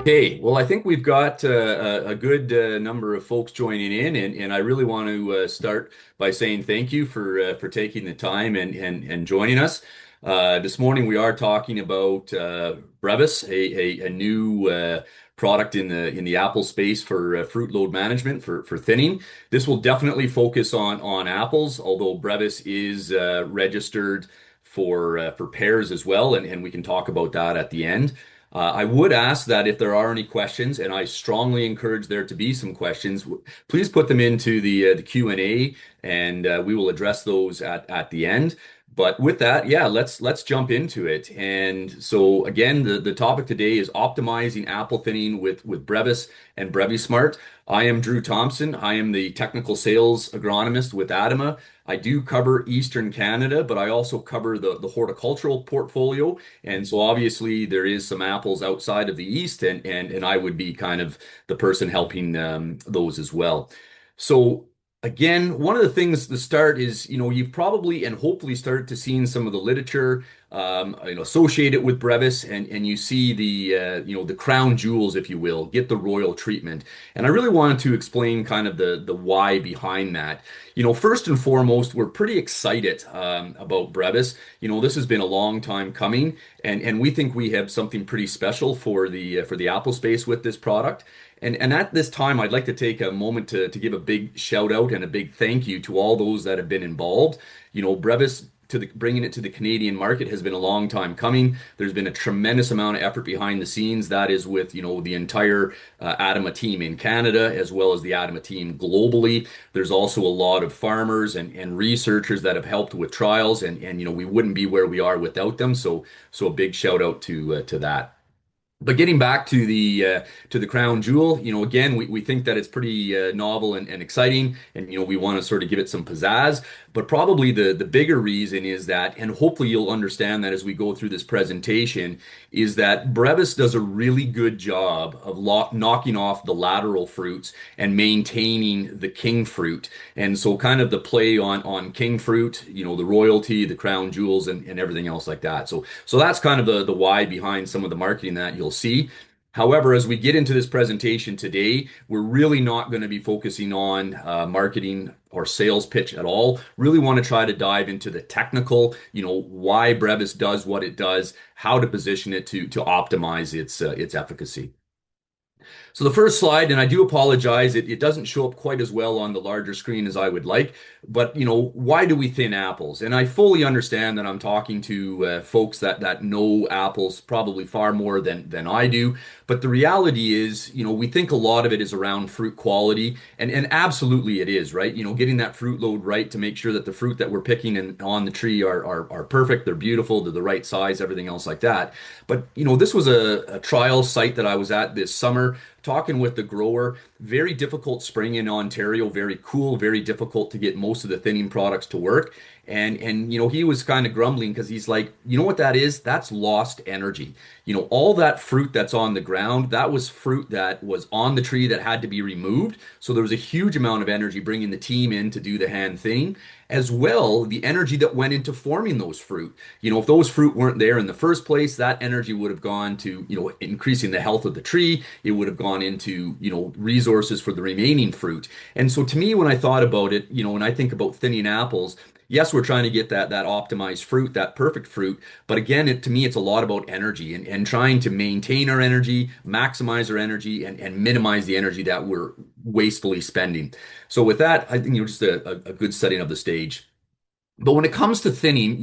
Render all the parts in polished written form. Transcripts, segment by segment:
Hey, well, I think we've got a good number of folks joining in, and I really want to start by saying thank you for taking the time and joining us. This morning we are talking about BREVIS, a new product in the Apple space for fruit load management for thinning. This will definitely focus on apples, although BREVIS is registered for pears as well, and we can talk about that at the end. I would ask that if there are any questions, and I strongly encourage there to be some questions, please put them into the Q&A, and we will address those at the end. But with that, yeah, let's jump into it. And so again, the topic today is optimizing apple thinning with Brevis and BreviSmart. I am Drew Thompson. I am the technical sales agronomist with Adama. I do cover Eastern Canada, but I also cover the horticultural portfolio. And so obviously there is some apples outside of the East, and I would be kind of the person helping those as well. So again, one of the things to start is, you've probably and hopefully started to see some of the literature, associated with Brevis, and you see the crown jewels, if you will, get the royal treatment. And I really wanted to explain kind of the why behind that. First and foremost, we're pretty excited about Brevis. This has been a long time coming, and we think we have something pretty special for the Apple space with this product. And at this time, I'd like to take a moment to give a big shout out and a big thank you to all those that have been involved. Brevis bringing it to the Canadian market has been a long time coming. There's been a tremendous amount of effort behind the scenes. That is with, the entire Adama team in Canada, as well as the Adama team globally. There's also a lot of farmers and researchers that have helped with trials, and we wouldn't be where we are without them. So a big shout out to that. But getting back to the crown jewel, again, we think that it's pretty novel and exciting, and we want to sort of give it some pizzazz. But probably the bigger reason is that, and hopefully you'll understand that as we go through this presentation, is that Brevis does a really good job of knocking off the lateral fruits and maintaining the king fruit. And so kind of the play on king fruit, the royalty, the crown jewels, and everything else like that. So that's kind of the why behind some of the marketing that you'll see. However, as we get into this presentation today, we're really not going to be focusing on marketing or sales pitch at all. Really want to try to dive into the technical, why Brevis does what it does, how to position it to optimize its efficacy. So the first slide, and I do apologize, it doesn't show up quite as well on the larger screen as I would like, but why do we thin apples? And I fully understand that I'm talking to folks that know apples probably far more than I do. But the reality is, we think a lot of it is around fruit quality, and absolutely it is, right? Getting that fruit load right to make sure that the fruit that we're picking on the tree are perfect, they're beautiful, they're the right size, everything else like that. But this was a trial site that I was at this summer, talking with the grower. Very difficult spring in Ontario, very cool, very difficult to get most of the thinning products to work. And he was kind of grumbling because he's like, you know what that is? That's lost energy. All that fruit that's on the ground, that was fruit that was on the tree that had to be removed. So there was a huge amount of energy bringing the team in to do the hand thinning, as well the energy that went into forming those fruit. If those fruit weren't there in the first place, that energy would have gone to, increasing the health of the tree. It would have gone into, resources for the remaining fruit. And so to me, when I thought about it, when I think about thinning apples, yes, we're trying to get that optimized fruit, that perfect fruit. But again, to me, it's a lot about energy and trying to maintain our energy, maximize our energy, and minimize the energy that we're wastefully spending. So with that, I think just a good setting of the stage. But when it comes to thinning,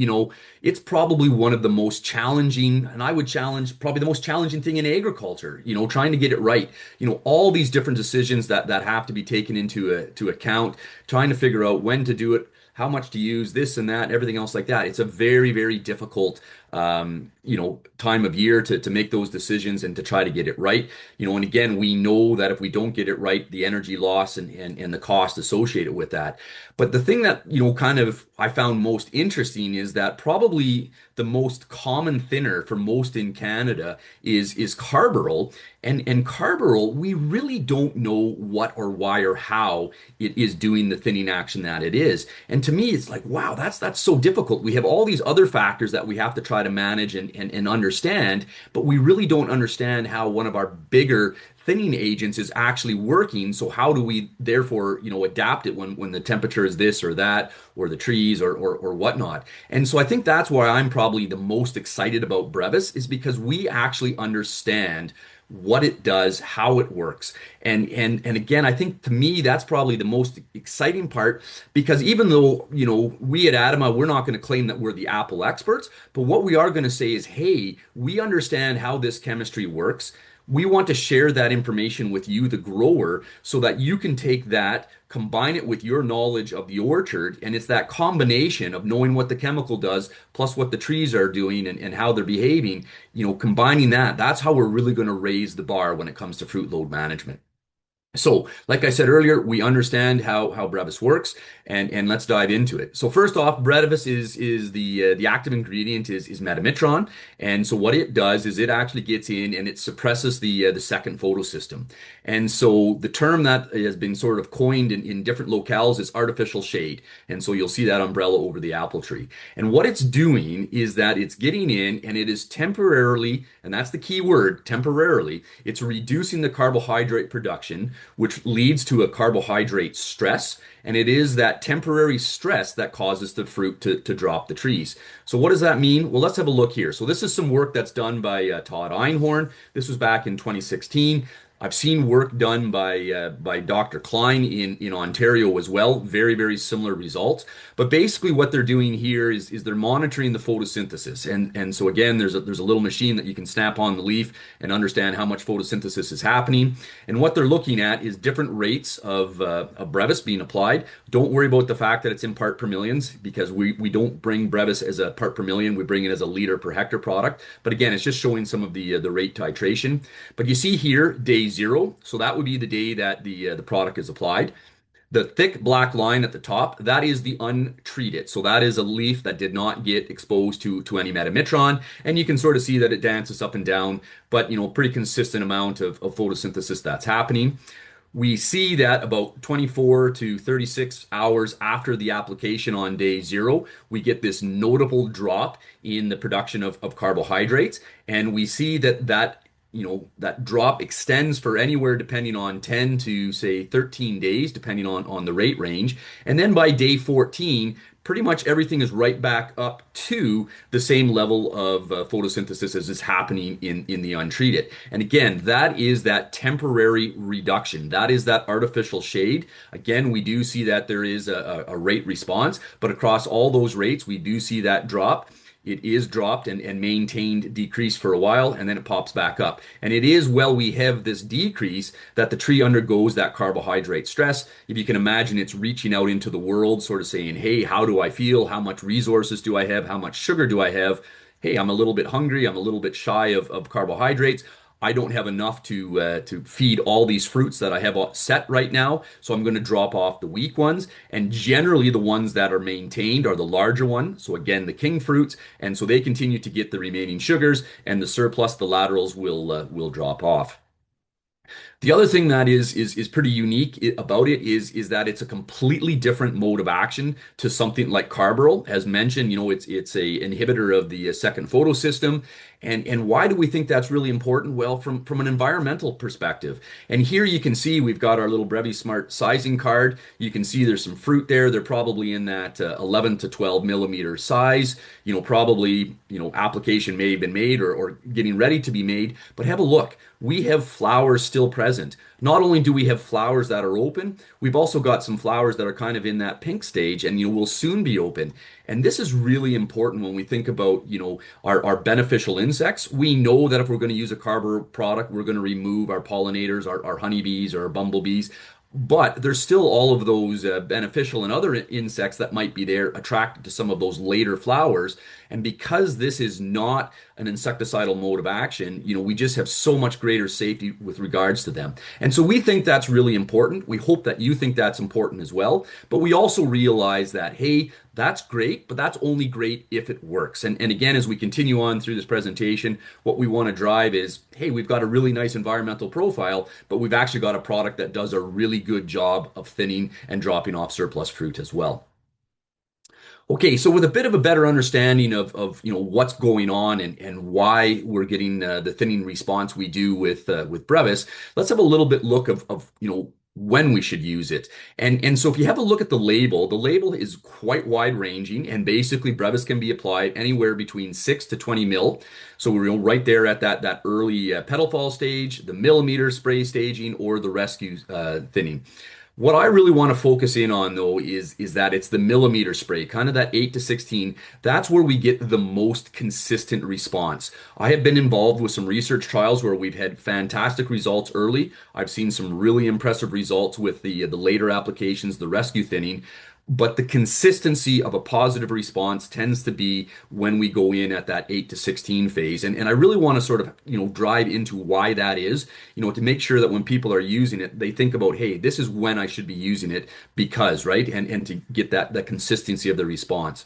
it's probably one of the most challenging, and I would challenge probably the most challenging thing in agriculture, trying to get it right. All these different decisions that have to be taken to account, trying to figure out when to do it, how much to use, this and that, everything else like that. It's a very, very difficult time of year to make those decisions and to try to get it right. And again, we know that if we don't get it right, the energy loss and the cost associated with that. But the thing that, kind of I found most interesting is that probably the most common thinner for most in Canada is carbaryl. And carbaryl, we really don't know what or why or how it is doing the thinning action that it is. And to me, it's like, wow, that's so difficult. We have all these other factors that we have to try try to manage and understand, but we really don't understand how one of our bigger thinning agents is actually working. So how do we therefore, adapt it when the temperature is this or that, or the trees or whatnot? And so I think that's why I'm probably the most excited about Brevis is because we actually understand what it does, how it works. And again, I think to me that's probably the most exciting part because even though, we at Adama, we're not going to claim that we're the Apple experts, but what we are going to say is, hey, we understand how this chemistry works. We want to share that information with you, the grower, so that you can take that, combine it with your knowledge of the orchard. And it's that combination of knowing what the chemical does, plus what the trees are doing and how they're behaving, combining that, that's how we're really going to raise the bar when it comes to fruit load management. So, like I said earlier, we understand how Brevis works, and let's dive into it. So, first off, Brevis is the active ingredient is metamitron, and so what it does is it actually gets in and it suppresses the second photosystem. And so the term that has been sort of coined in different locales is artificial shade, and so you'll see that umbrella over the apple tree. And what it's doing is that it's getting in and it is temporarily, and that's the key word, temporarily, it's reducing the carbohydrate production which leads to a carbohydrate stress. And it is that temporary stress that causes the fruit to drop the trees. So, what does that mean? Well, let's have a look here. So, this is some work that's done by Todd Einhorn. This was back in 2016. I've seen work done by Dr. Klein in Ontario as well. Very, very similar results. But basically, what they're doing here is they're monitoring the photosynthesis. And so again, there's a little machine that you can snap on the leaf and understand how much photosynthesis is happening. And what they're looking at is different rates of Brevis being applied. Don't worry about the fact that it's in part per millions because we don't bring Brevis as a part per million. We bring it as a liter per hectare product. But again, it's just showing some of the rate titration. But you see here, day zero. So that would be the day that the product is applied. The thick black line at the top, that is the untreated. So that is a leaf that did not get exposed to any metamitron. And you can sort of see that it dances up and down, but pretty consistent amount of photosynthesis that's happening. We see that about 24 to 36 hours after the application on day zero, we get this notable drop in the production of carbohydrates. And we see that drop extends for anywhere depending on 10 to say 13 days, depending on the rate range. And then by day 14, pretty much everything is right back up to the same level of photosynthesis as is happening in the untreated. And again, that is that temporary reduction. That is that artificial shade. Again, we do see that there is a rate response, but across all those rates, we do see that drop. It is dropped and maintained decrease for a while, and then it pops back up. And it is while we have this decrease that the tree undergoes that carbohydrate stress. If you can imagine, it's reaching out into the world, sort of saying, hey, how do I feel? How much resources do I have? How much sugar do I have? Hey, I'm a little bit hungry. I'm a little bit shy of carbohydrates. I don't have enough to feed all these fruits that I have set right now, so I'm going to drop off the weak ones. And generally, the ones that are maintained are the larger ones. So again, the king fruits, and so they continue to get the remaining sugars, and the surplus, the laterals, will drop off. The other thing that is pretty unique about it is that it's a completely different mode of action to something like carbaryl. As mentioned, it's a inhibitor of the second photosystem. And why do we think that's really important? Well, from an environmental perspective. And here you can see we've got our little Brevi Smart sizing card. You can see there's some fruit there. They're probably in that 11 to 12 millimeter size. Probably, application may have been made or getting ready to be made. But have a look. We have flowers still present. Not only do we have flowers that are open, we've also got some flowers that are kind of in that pink stage and will soon be open. And this is really important when we think about, our beneficial insects. We know that if we're going to use a carbaryl product, we're going to remove our pollinators, our honeybees or our bumblebees. But there's still all of those beneficial and other insects that might be there attracted to some of those later flowers. And because this is not an insecticidal mode of action, we just have so much greater safety with regards to them. And so we think that's really important. We hope that you think that's important as well. But we also realize that, hey, that's great, but that's only great if it works. And again, as we continue on through this presentation, what we want to drive is, hey, we've got a really nice environmental profile, but we've actually got a product that does a really good job of thinning and dropping off surplus fruit as well. Okay, so with a bit of a better understanding of what's going on and why we're getting the thinning response we do with Brevis, let's have a little bit look of when we should use it. And so if you have a look at the label is quite wide ranging, and basically Brevis can be applied anywhere between 6 to 20 mil. So we're right there at that early petal fall stage, the millimeter spray staging, or the rescue thinning. What I really want to focus in on though is that it's the millimeter spray, kind of that 8 to 16. That's where we get the most consistent response. I have been involved with some research trials where we've had fantastic results early. I've seen some really impressive results with the later applications, the rescue thinning. But the consistency of a positive response tends to be when we go in at that 8 to 16 phase. And I really want to sort of, drive into why that is, to make sure that when people are using it, they think about, hey, this is when I should be using it because, right? And to get that consistency of the response.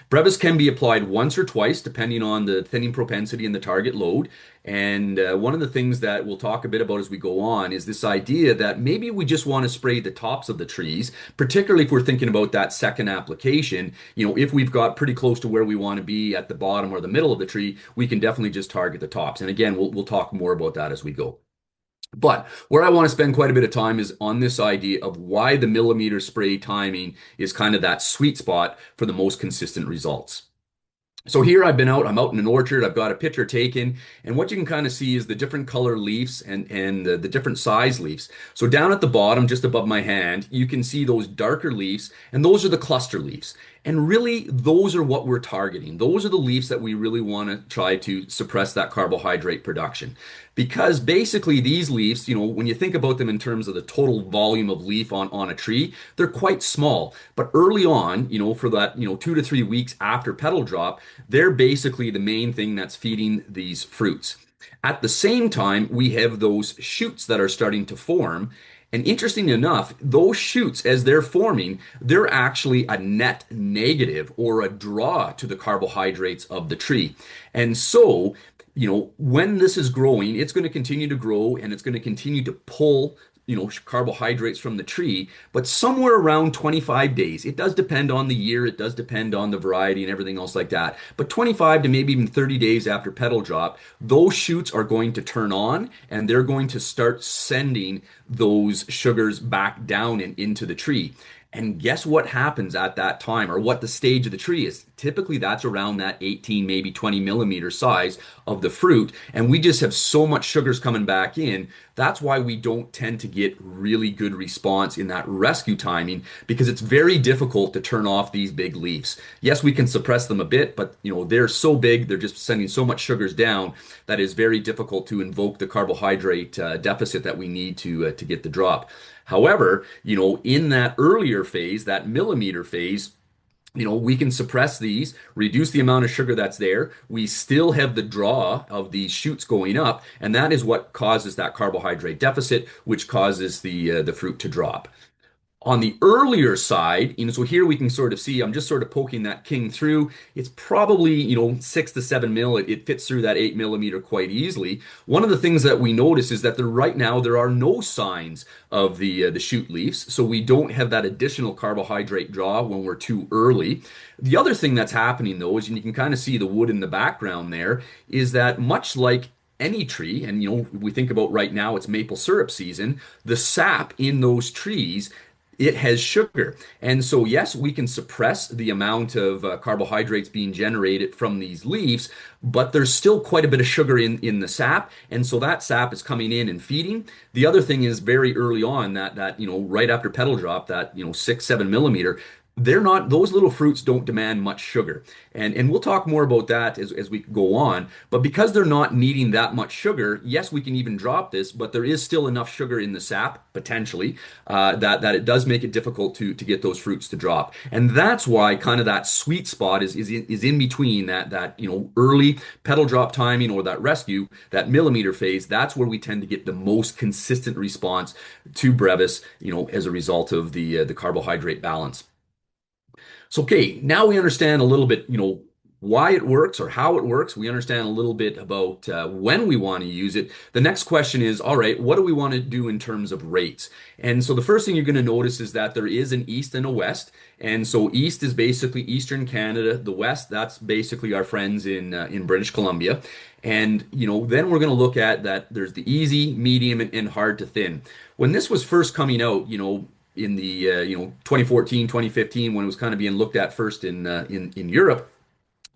Brevis can be applied once or twice, depending on the thinning propensity and the target load. And one of the things that we'll talk a bit about as we go on is this idea that maybe we just want to spray the tops of the trees, particularly if we're thinking about that second application. If we've got pretty close to where we want to be at the bottom or the middle of the tree, we can definitely just target the tops. And again, we'll talk more about that as we go. But where I want to spend quite a bit of time is on this idea of why the millimeter spray timing is kind of that sweet spot for the most consistent results. So here I'm out in an orchard, I've got a picture taken, and what you can kind of see is the different color leaves and the different size leaves. So down at the bottom, just above my hand, you can see those darker leaves, and those are the cluster leaves. And really, those are what we're targeting. Those are the leaves that we really want to try to suppress that carbohydrate production. Because basically these leaves, when you think about them in terms of the total volume of leaf on a tree, they're quite small. But early on, for that, 2 to 3 weeks after petal drop, they're basically the main thing that's feeding these fruits. At the same time, we have those shoots that are starting to form. And interesting enough, those shoots, as they're forming, they're actually a net negative or a draw to the carbohydrates of the tree. And so, when this is growing, it's going to continue to grow and it's going to continue to pull carbohydrates from the tree, but somewhere around 25 days. It does depend on the year, it does depend on the variety and everything else like that. But 25 to maybe even 30 days after petal drop, those shoots are going to turn on and they're going to start sending those sugars back down and into the tree. And guess what happens at that time, or what the stage of the tree is? Typically, that's around that 18, maybe 20 millimeter size of the fruit. And we just have so much sugars coming back in. That's why we don't tend to get really good response in that rescue timing, because it's very difficult to turn off these big leaves. Yes, we can suppress them a bit, but they're so big, they're just sending so much sugars down that is very difficult to invoke the carbohydrate deficit that we need to get the drop. However, in that earlier phase, that millimeter phase, we can suppress these, reduce the amount of sugar that's there. We still have the draw of these shoots going up, and that is what causes that carbohydrate deficit, which causes the fruit to drop. On the earlier side, so here we can sort of see, I'm just sort of poking that king through. It's probably, 6 to 7 mil. It fits through that 8 millimeter quite easily. One of the things that we notice is that right now there are no signs of the shoot leaves, so we don't have that additional carbohydrate draw when we're too early. The other thing that's happening though is, and you can kind of see the wood in the background there, is that much like any tree, and we think about right now it's maple syrup season, the sap in those trees, it has sugar. And so, yes, we can suppress the amount of carbohydrates being generated from these leaves, but there's still quite a bit of sugar in the sap. And so that sap is coming in and feeding. The other thing is very early on that right after petal drop, that 6, 7 millimeter, those little fruits don't demand much sugar. And we'll talk more about that as we go on. But because they're not needing that much sugar, yes, we can even drop this, but there is still enough sugar in the sap, potentially, that it does make it difficult to get those fruits to drop. And that's why kind of that sweet spot is in between that early petal drop timing or that rescue, that millimeter phase. That's where we tend to get the most consistent response to Brevis, as a result of the carbohydrate balance. So, okay, now we understand a little bit, why it works or how it works. We understand a little bit about when we want to use it. The next question is, all right, what do we want to do in terms of rates? And so the first thing you're going to notice is that there is an east and a west. And so east is basically Eastern Canada. The west, that's basically our friends in British Columbia. And then we're going to look at that. There's the easy, medium, and hard to thin. When this was first coming out, in the 2014, 2015, when it was kind of being looked at first in Europe,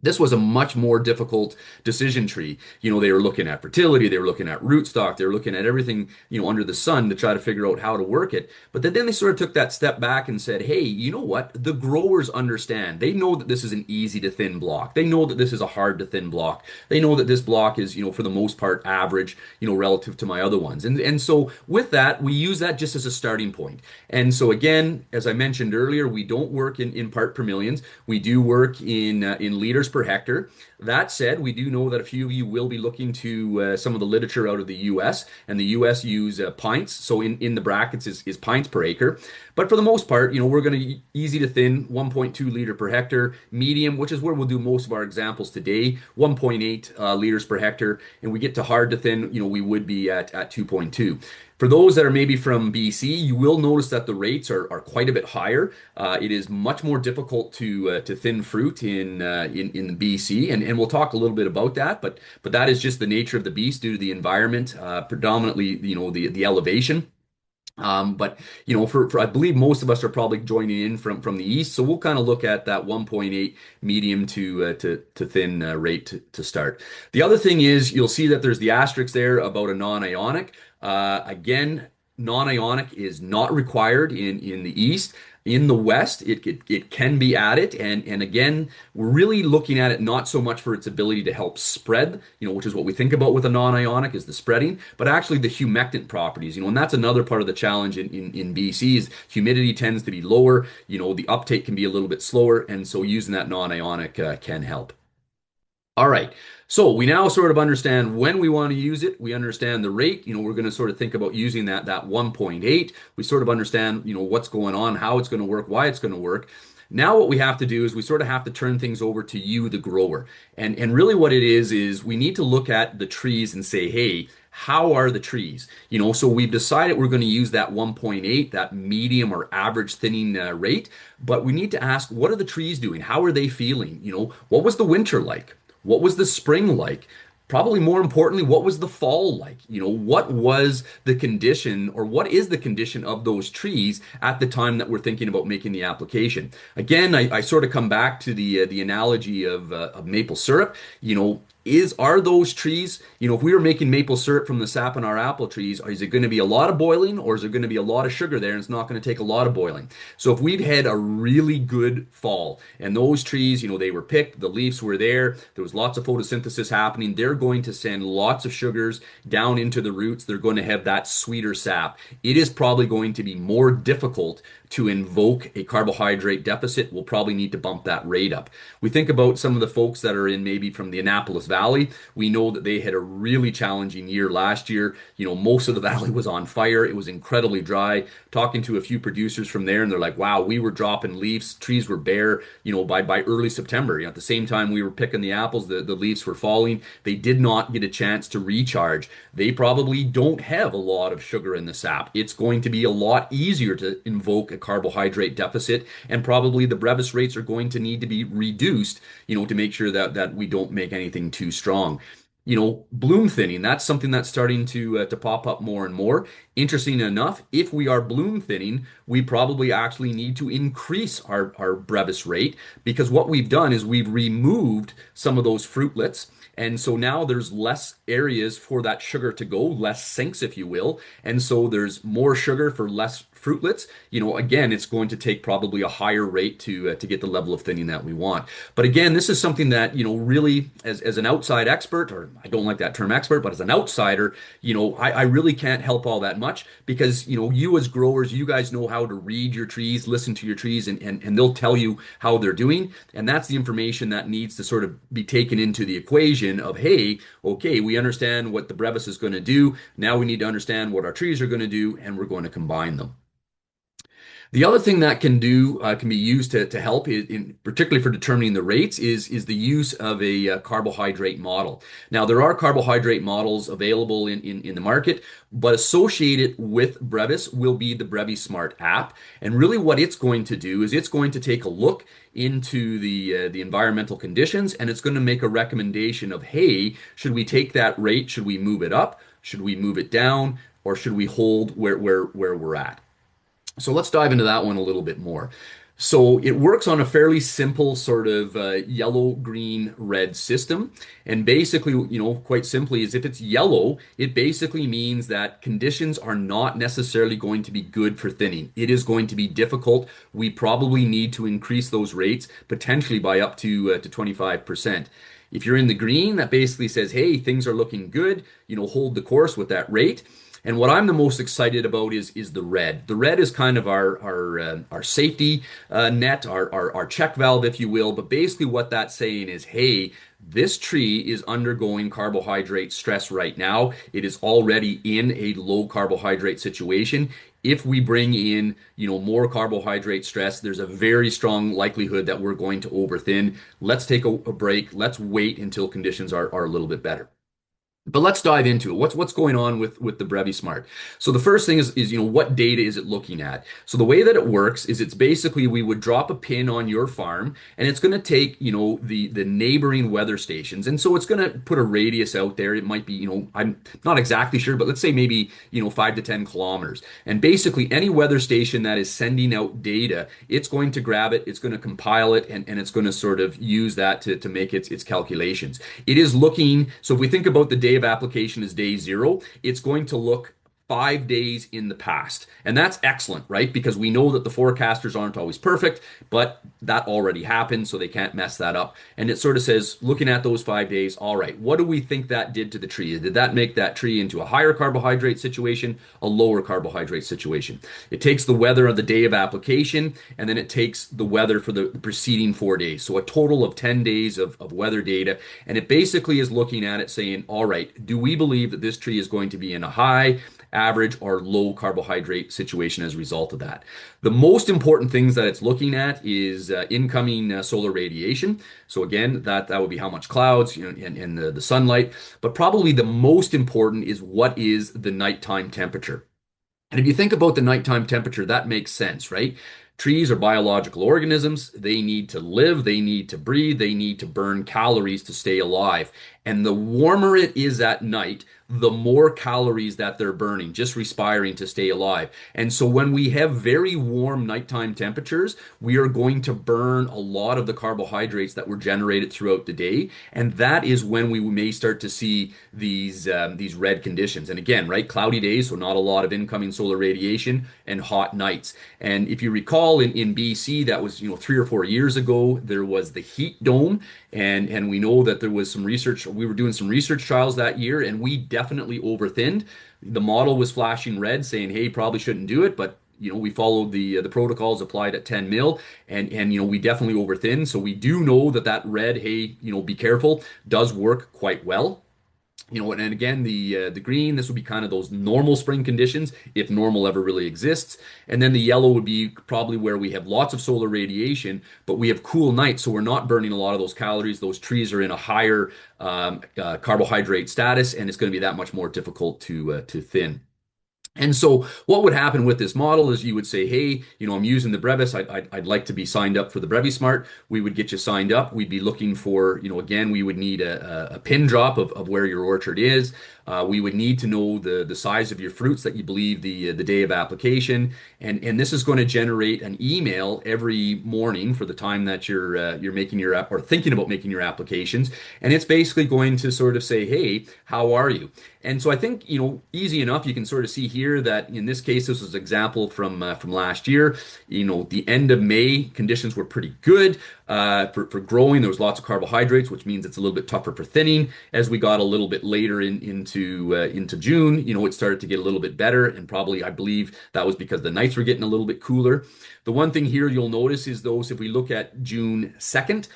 this was a much more difficult decision tree. They were looking at fertility, they were looking at rootstock, they were looking at everything, under the sun to try to figure out how to work it. But then they sort of took that step back and said, hey, you know what? The growers understand. They know that this is an easy to thin block. They know that this is a hard to thin block. They know that this block is, for the most part, average, relative to my other ones. And so with that, we use that just as a starting point. And so again, as I mentioned earlier, we don't work in part per millions. We do work in liters per hectare. That said, we do know that a few of you will be looking to some of the literature out of the US, and the US use pints. So in the brackets is pints per acre. But for the most part, we're going to easy to thin 1.2 liter per hectare, medium, which is where we'll do most of our examples today, 1.8 liters per hectare, and we get to hard to thin, we would be at 2.2. For those that are maybe from BC, you will notice that the rates are quite a bit higher. It is much more difficult to thin fruit in BC, and we'll talk a little bit about that. But that is just the nature of the beast due to the environment, predominantly the elevation. But for I believe most of us are probably joining in from the east, so we'll kind of look at that 1.8 medium to thin rate to start. The other thing is you'll see that there's the asterisk there about a non-ionic. Again, non-ionic is not required in the east. In the West, it can be added, and again, we're really looking at it not so much for its ability to help spread, which is what we think about with a non-ionic is the spreading, but actually the humectant properties, and that's another part of the challenge in BC is humidity tends to be lower, the uptake can be a little bit slower, and so using that non-ionic can help. All right. So we now sort of understand when we want to use it. We understand the rate. We're going to sort of think about using that 1.8. We sort of understand, what's going on, how it's going to work, why it's going to work. Now what we have to do is we sort of have to turn things over to you, the grower. And really what it is we need to look at the trees and say, hey, how are the trees? So we've decided we're going to use that 1.8, that medium or average thinning rate, but we need to ask, what are the trees doing? How are they feeling? What was the winter like? What was the spring like? Probably more importantly, what was the fall like? What was the condition or what is the condition of those trees at the time that we're thinking about making the application? Again, I sort of come back to the analogy of maple syrup. Are those trees, if we were making maple syrup from the sap in our apple trees, is it going to be a lot of boiling or is there going to be a lot of sugar there and it's not going to take a lot of boiling? So if we've had a really good fall and those trees, they were picked, the leaves were there was lots of photosynthesis happening, they're going to send lots of sugars down into the roots. They're going to have that sweeter sap. It is probably going to be more difficult to invoke a carbohydrate deficit. We'll probably need to bump that rate up. We think about some of the folks that are in maybe from the Annapolis Valley. We know that they had a really challenging year last year. Most of the valley was on fire. It was incredibly dry. Talking to a few producers from there, and they're like, wow, we were dropping leaves. Trees were bare, by early September. At the same time we were picking the apples, the leaves were falling. They did not get a chance to recharge. They probably don't have a lot of sugar in the sap. It's going to be a lot easier to invoke a carbohydrate deficit, and probably the brevis rates are going to need to be reduced, to make sure that we don't make anything too strong. Bloom thinning, that's something that's starting to pop up more and more. Interesting enough, if we are bloom thinning, we probably actually need to increase our brevis rate because what we've done is we've removed some of those fruitlets. And so now there's less areas for that sugar to go, less sinks, if you will. And so there's more sugar for less fruitlets. Again, it's going to take probably a higher rate to get the level of thinning that we want. But again, this is something that, really as an outside expert, or I don't like that term expert, but as an outsider, I really can't help all that much because, you as growers, you guys know how to read your trees, listen to your trees, and they'll tell you how they're doing. And that's the information that needs to sort of be taken into the equation of, hey, okay, we understand what the brevis is going to do. Now we need to understand what our trees are going to do, and we're going to combine them. The other thing that can be used to help, particularly for determining the rates, is the use of a carbohydrate model. Now, there are carbohydrate models available in the market, but associated with Brevis will be the Brevis Smart app. And really, what it's going to do is it's going to take a look into the environmental conditions, and it's going to make a recommendation of, hey, should we take that rate? Should we move it up? Should we move it down? Or should we hold where we're at? So let's dive into that one a little bit more. So it works on a fairly simple sort of yellow, green, red system. And basically, quite simply, is if it's yellow, it basically means that conditions are not necessarily going to be good for thinning. It is going to be difficult. We probably need to increase those rates potentially by up to 25%. If you're in the green, that basically says, hey, things are looking good, hold the course with that rate. And what I'm the most excited about is the red. The red is kind of our safety net, our check valve, if you will. But basically, what that's saying is, hey, this tree is undergoing carbohydrate stress right now. It is already in a low carbohydrate situation. If we bring in, more carbohydrate stress, there's a very strong likelihood that we're going to overthin. Let's take a break. Let's wait until conditions are a little bit better. But let's dive into it. What's going on with the Brevi Smart? So the first thing is what data is it looking at? So the way that it works is it's basically we would drop a pin on your farm and it's going to take the neighboring weather stations, and so it's going to put a radius out there. It might be I'm not exactly sure, but let's say maybe 5 to 10 kilometers. And basically any weather station that is sending out data, it's going to grab it, it's going to compile it, and it's going to sort of use that to make its calculations. It is looking, so if we think about the day of application as day zero, it's going to look 5 days in the past. And that's excellent, right? Because we know that the forecasters aren't always perfect, but that already happened, so they can't mess that up. And it sort of says, looking at those 5 days, all right, what do we think that did to the tree? Did that make that tree into a higher carbohydrate situation, a lower carbohydrate situation? It takes the weather on the day of application, and then it takes the weather for the preceding 4 days. So a total of 10 days of weather data. And it basically is looking at it saying, all right, do we believe that this tree is going to be in a high, average, or low carbohydrate situation as a result of that? The most important things that it's looking at is incoming solar radiation. So again, that would be how much clouds, and the sunlight. But probably the most important is what is the nighttime temperature. And if you think about the nighttime temperature, that makes sense, right? Trees are biological organisms. They need to live, they need to breathe, they need to burn calories to stay alive. And the warmer it is at night, the more calories that they're burning, just respiring to stay alive. And so when we have very warm nighttime temperatures, we are going to burn a lot of the carbohydrates that were generated throughout the day. And that is when we may start to see these red conditions. And again, right, cloudy days, so not a lot of incoming solar radiation, and hot nights. And if you recall in BC, that was 3 or 4 years ago, there was the heat dome. And we know that there was some research, we were doing some research trials that year, and we definitely overthinned. The model was flashing red saying, hey, probably shouldn't do it, but we followed the protocols applied at 10 mil, and we definitely overthinned. So we do know that red, hey, be careful, does work quite well. And again, the green, this would be kind of those normal spring conditions, if normal ever really exists. And then the yellow would be probably where we have lots of solar radiation, but we have cool nights, so we're not burning a lot of those calories. Those trees are in a higher carbohydrate status, and it's going to be that much more difficult to thin. And so what would happen with this model is you would say, hey, I'm using the Brevis. I'd like to be signed up for the Brevi Smart. We would get you signed up. We'd be looking for, again, we would need a pin drop of where your orchard is. We would need to know the size of your fruits that you believe the day of application. And this is going to generate an email every morning for the time that you're making your app or thinking about making your applications. And it's basically going to sort of say, hey, how are you? And so I think, easy enough, you can sort of see here that in this case, this was an example from last year. The end of May, conditions were pretty good for growing. There was lots of carbohydrates, which means it's a little bit tougher for thinning. As we got a little bit later into June, it started to get a little bit better. And probably, I believe that was because the nights were getting a little bit cooler. The one thing here you'll notice is those, if we look at June 2nd,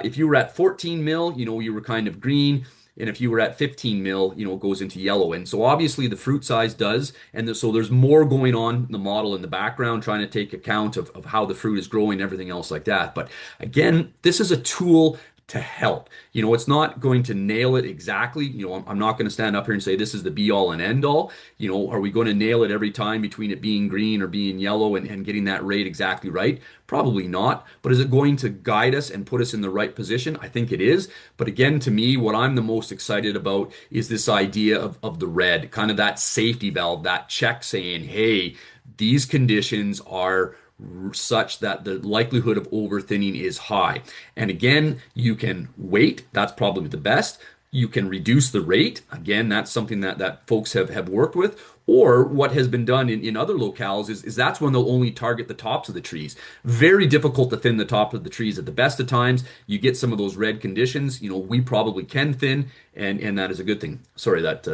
if you were at 14 mil, you were kind of green. and if you were at 15 mil, it goes into yellow. And so obviously the fruit size does, and so there's more going on in the model in the background, trying to take account of how the fruit is growing, everything else like that. But again, this is a tool to help. It's not going to nail it exactly. I'm not going to stand up here and say this is the be all and end all. Are we going to nail it every time between it being green or being yellow and getting that rate exactly right? Probably not. But is it going to guide us and put us in the right position? I think it is. But again, to me, what I'm the most excited about is this idea of the red, kind of that safety valve, that check saying, hey, these conditions are such that the likelihood of overthinning is high. And again, you can wait. That's probably the best. You can reduce the rate. Again, that's something that folks have worked with. Or what has been done in other locales is that's when they'll only target the tops of the trees. Very difficult to thin the top of the trees at the best of times. You get some of those red conditions. We probably can thin, and that is a good thing. Sorry, that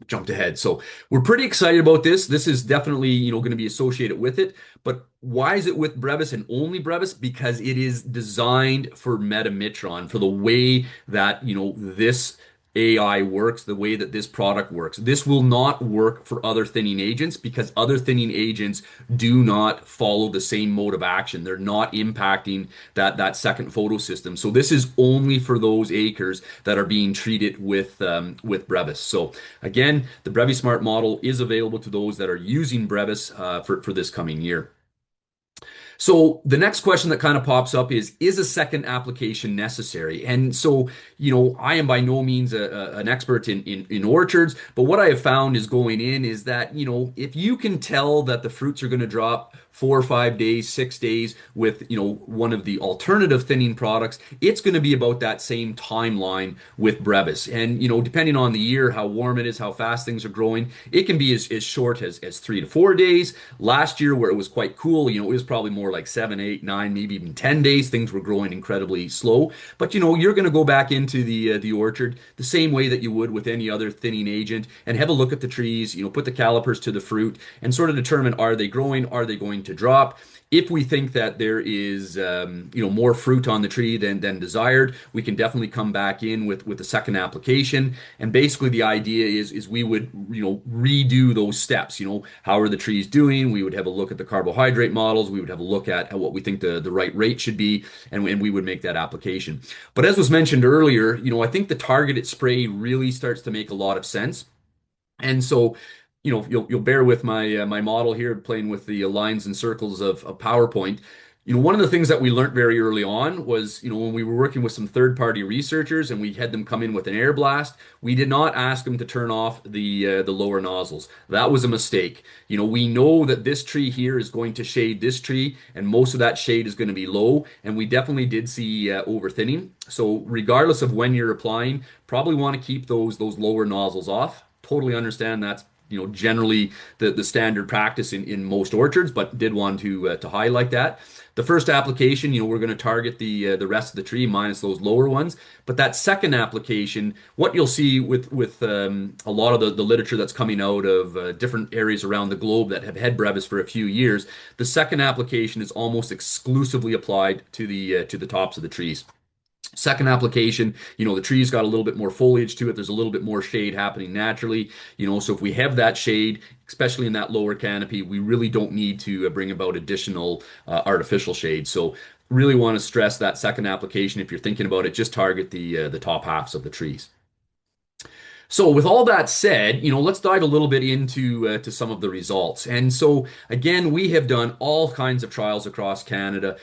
jumped ahead. So we're pretty excited about this. This is definitely, going to be associated with it. But why is it with Brevis and only Brevis? Because it is designed for metamitron, for the way that, this AI works, the way that this product works. This will not work for other thinning agents because other thinning agents do not follow the same mode of action. They're not impacting that second photosystem. So this is only for those acres that are being treated with Brevis. So again, the BreviSmart model is available to those that are using Brevis for this coming year. So the next question that kind of pops up is a second application necessary? And so, I am by no means an expert in orchards, but what I have found is going in is that, if you can tell that the fruits are going to drop 4 or 5 days, 6 days with, one of the alternative thinning products, it's going to be about that same timeline with Brevis. And, depending on the year, how warm it is, how fast things are growing, it can be as short as 3 to 4 days. Last year, where it was quite cool, it was probably more like 7, 8, 9, maybe even 10 days. Things were growing incredibly slow. But, you're going to go back into the orchard the same way that you would with any other thinning agent and have a look at the trees, put the calipers to the fruit and sort of determine, are they growing? Are they going to drop? If we think that there is, more fruit on the tree than desired, we can definitely come back in with a second application. And basically, the idea is we would, redo those steps. How are the trees doing? We would have a look at the carbohydrate models. We would have a look at what we think the right rate should be, and we would make that application. But as was mentioned earlier, I think the targeted spray really starts to make a lot of sense. And so, you'll bear with my model here, playing with the lines and circles of PowerPoint. One of the things that we learned very early on was, when we were working with some third-party researchers and we had them come in with an air blast, we did not ask them to turn off the lower nozzles. That was a mistake. We know that this tree here is going to shade this tree, and most of that shade is going to be low, and we definitely did see overthinning. So regardless of when you're applying, probably want to keep those lower nozzles off. Totally understand that's generally the standard practice in most orchards, but did want to highlight that. The first application, we're going to target the rest of the tree minus those lower ones. But that second application, what you'll see with a lot of the literature that's coming out of different areas around the globe that have had Brevis for a few years, the second application is almost exclusively applied to the tops of the trees. Second application, the tree's got a little bit more foliage to it. There's a little bit more shade happening naturally. So if we have that shade, especially in that lower canopy, we really don't need to bring about additional artificial shade. So really want to stress that second application. If you're thinking about it, just target the top halves of the trees. So with all that said, let's dive a little bit into to some of the results. And so again, we have done all kinds of trials across Canada.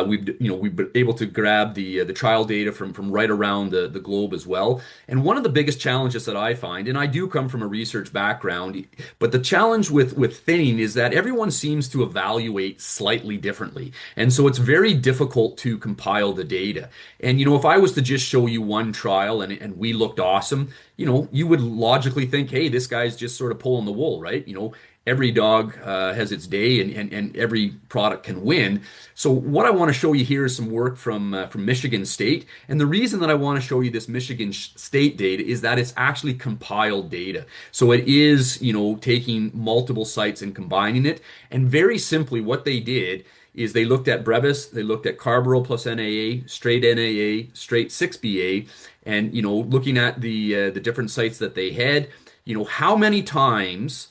We've been able to grab the trial data from right around the globe as well. And one of the biggest challenges that I find, and I do come from a research background, but the challenge with thinning is that everyone seems to evaluate slightly differently. And so it's very difficult to compile the data. And if I was to just show you one trial and we looked awesome, you would logically think, hey, this guy's just sort of pulling the wool, right? Every dog has its day, and every product can win. So what I want to show you here is some work from Michigan State. And the reason that I want to show you this Michigan State data is that it's actually compiled data. So it is, taking multiple sites and combining it. And very simply, what they did is they looked at Brevis, they looked at Carbaryl plus NAA, straight NAA, straight 6BA, and looking at the different sites that they had, how many times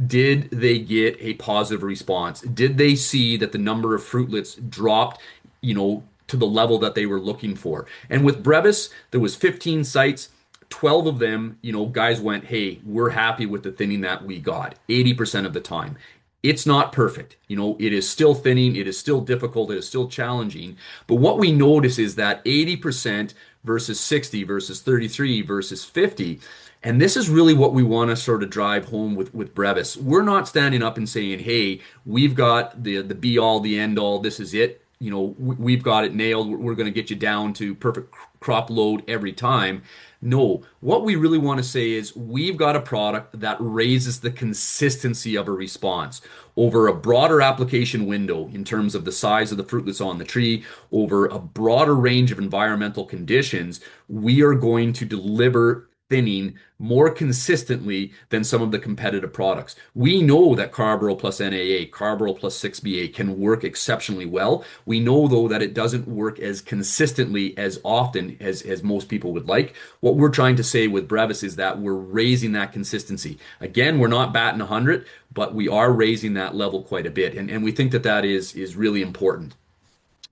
did they get a positive response? Did they see that the number of fruitlets dropped, to the level that they were looking for? And with Brevis, there was 15 sites. 12 of them, guys went, hey, we're happy with the thinning that we got 80% of the time. It's not perfect. It is still thinning, it is still difficult, it is still challenging. But what we notice is that 80% versus 60 versus 33 versus 50. And this is really what we want to sort of drive home with Brevis. We're not standing up and saying, hey, we've got the be all, the end all, this is it. We've got it nailed. We're going to get you down to perfect crop load every time. No, what we really want to say is we've got a product that raises the consistency of a response over a broader application window in terms of the size of the fruitlets on the tree, over a broader range of environmental conditions. We are going to deliver thinning more consistently than some of the competitive products. We know that Carbaryl plus NAA, Carbaryl plus 6BA can work exceptionally well. We know, though, that it doesn't work as consistently as often as most people would like. What we're trying to say with Brevis is that we're raising that consistency. Again, we're not batting 100, but we are raising that level quite a bit. And we think that that is really important.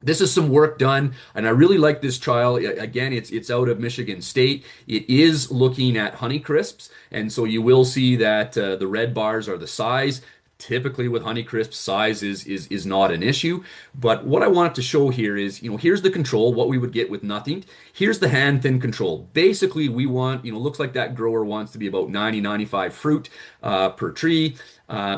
This is some work done, and I really like this trial. Again, it's out of Michigan State. It is looking at Honeycrisps, and so you will see that the red bars are the size. Typically with Honeycrisp, size is not an issue. But what I wanted to show here is, here's the control, what we would get with nothing. Here's the hand thin control. Basically, we want, looks like that grower wants to be about 90, 95 fruit per tree.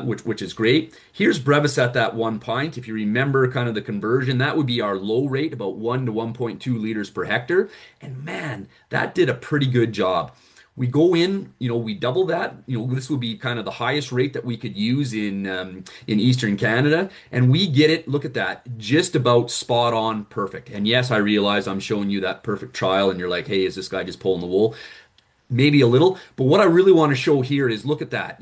Which is great. Here's Brevis at that 1 pint. If you remember kind of the conversion, that would be our low rate, about 1 to 1.2 liters per hectare. And man, that did a pretty good job. We go in, we double that. This would be kind of the highest rate that we could use in Eastern Canada, and we get it. Look at that, just about spot on, perfect. And yes, I realize I'm showing you that perfect trial, and you're like, hey, is this guy just pulling the wool? Maybe a little, but what I really want to show here is look at that.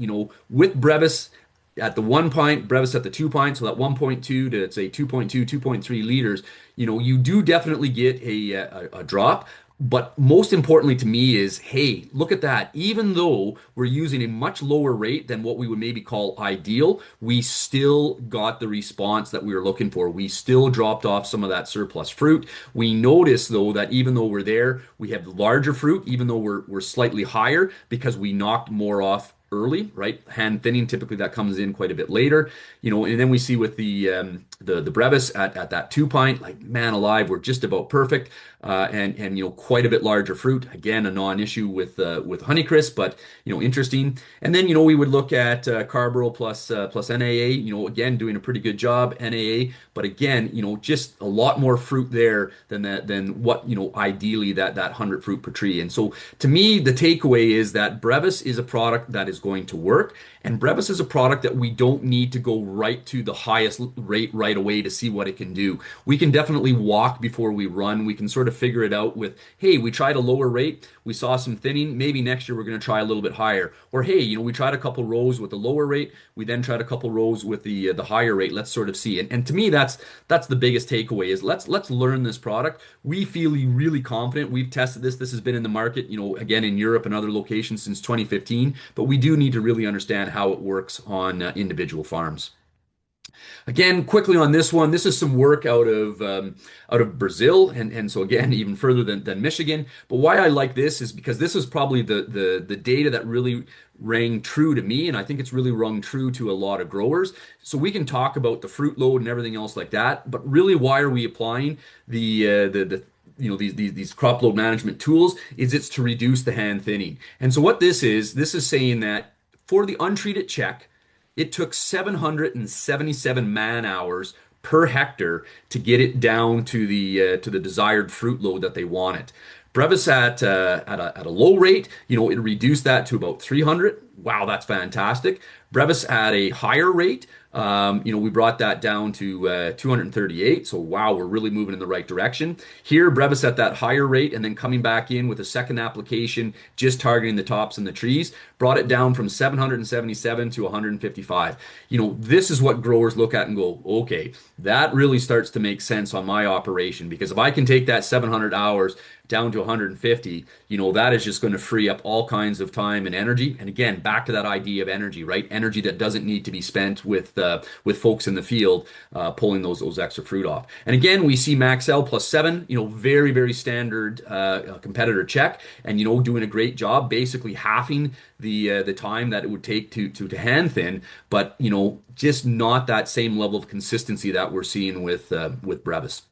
With Brevis at the 1 pint, Brevis at the 2 pint, so that 1.2 to say 2.2, 2.3 liters, you do definitely get a drop. But most importantly to me is, hey, look at that. Even though we're using a much lower rate than what we would maybe call ideal, we still got the response that we were looking for. We still dropped off some of that surplus fruit. We notice though that even though we're there, we have larger fruit, even though we're slightly higher because we knocked more off early, right? Hand thinning, typically that comes in quite a bit later, and then we see with the Brevis at that 2 pint, like man alive, we're just about perfect, and quite a bit larger fruit. Again, a non-issue with Honeycrisp, but interesting. And then we would look at Carbaryl plus NAA, again doing a pretty good job NAA, but again just a lot more fruit there than what ideally that 100 fruit per tree. And so to me, the takeaway is that Brevis is a product that is going to work, and Brevis is a product that we don't need to go right to the highest rate right away to see what it can do. We can definitely walk before we run. We can sort of figure it out with, hey, we tried a lower rate, we saw some thinning, maybe next year we're going to try a little bit higher. Or hey, we tried a couple rows with the lower rate, we then tried a couple rows with the higher rate. Let's sort of see. And to me, that's the biggest takeaway is let's learn this product. We feel really confident. We've tested this. This has been in the market, again in Europe and other locations since 2015, but we do need to really understand how it works on individual farms. Again, quickly on this one, this is some work out of Brazil, and so again, even further than Michigan. But why I like this is because this is probably the data that really rang true to me, and I think it's really rung true to a lot of growers. So we can talk about the fruit load and everything else like that, but really, why are we applying these crop load management tools? It's to reduce the hand thinning. And so what this is saying that for the untreated check, it took 777 man hours per hectare to get it down to the desired fruit load that they wanted. Brevis at a low rate, it reduced that to about 300. Wow, that's fantastic. Brevis at a higher rate, We brought that down to 238. So wow, we're really moving in the right direction. Here, Brevis at that higher rate, and then coming back in with a second application, just targeting the tops and the trees, brought it down from 777 to 155. This is what growers look at and go, okay, that really starts to make sense on my operation because if I can take that 700 hours down to 150, that is just going to free up all kinds of time and energy. And again, back to that idea of energy, right? Energy that doesn't need to be spent with folks in the field pulling those extra fruit off. And again, we see Maxell +7, very very standard competitor check, and doing a great job, basically halving the time that it would take to hand thin, but just not that same level of consistency that we're seeing with Brevis.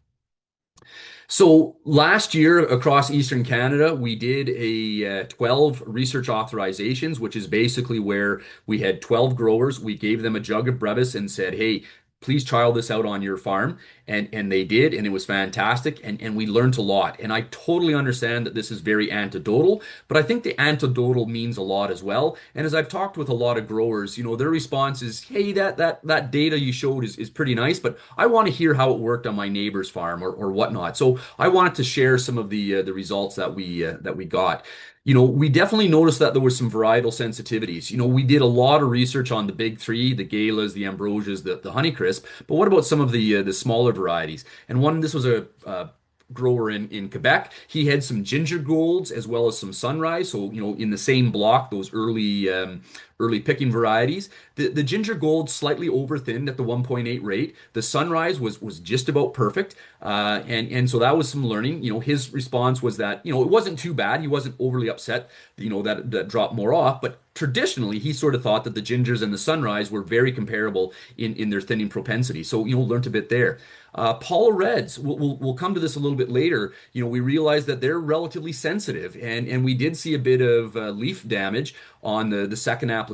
So last year across Eastern Canada, we did a 12 research authorizations, which is basically where we had 12 growers. We gave them a jug of Brevis and said, hey, please trial this out on your farm. And they did, and it was fantastic. And we learned a lot. And I totally understand that this is very anecdotal, but I think the anecdotal means a lot as well. And as I've talked with a lot of growers, their response is, hey, that data you showed is pretty nice, but I want to hear how it worked on my neighbor's farm or whatnot. So I wanted to share some of the results that we got. We definitely noticed that there was some varietal sensitivities. We did a lot of research on the big three, the Galas, the Ambrosias, the Honeycrisp, but what about some of the smaller varieties? And this was a grower in Quebec. He had some ginger golds as well as some sunrise. So, in the same block, those early picking varieties. The ginger gold slightly over thinned at the 1.8 rate. The sunrise was just about perfect. And so that was some learning. His response was that, it wasn't too bad. He wasn't overly upset, that dropped more off, but traditionally he sort of thought that the gingers and the sunrise were very comparable in their thinning propensity. So, learned a bit there. Paula Reds, we'll come to this a little bit later. We realized that they're relatively sensitive, and we did see a bit of leaf damage on the second application.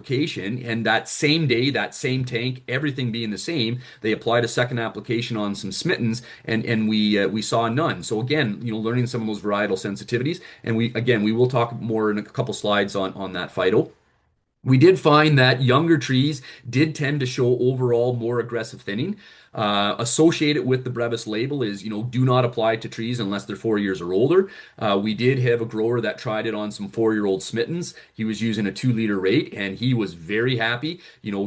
And that same day, that same tank, everything being the same, they applied a second application on some smittens, and we saw none. So again, learning some of those varietal sensitivities, and we will talk more in a couple slides on that phyto. We did find that younger trees did tend to show overall more aggressive thinning. Associated with the Brevis label is, do not apply to trees unless they're 4 years or older. We did have a grower that tried it on some 4-year-old smittens. He was using a 2-liter rate, and he was very happy.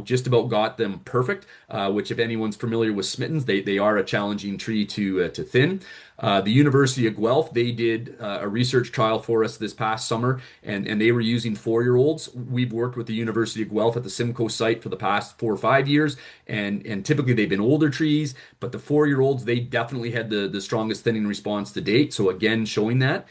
Just about got them perfect. Which, if anyone's familiar with smittens, they are a challenging tree to thin. The University of Guelph, they did a research trial for us this past summer, and they were using 4-year-olds. We've worked with the University of Guelph at the Simcoe site for the past 4 or 5 years, and typically they've been older trees, but the 4-year-olds, they definitely had the strongest thinning response to date. So again, showing that.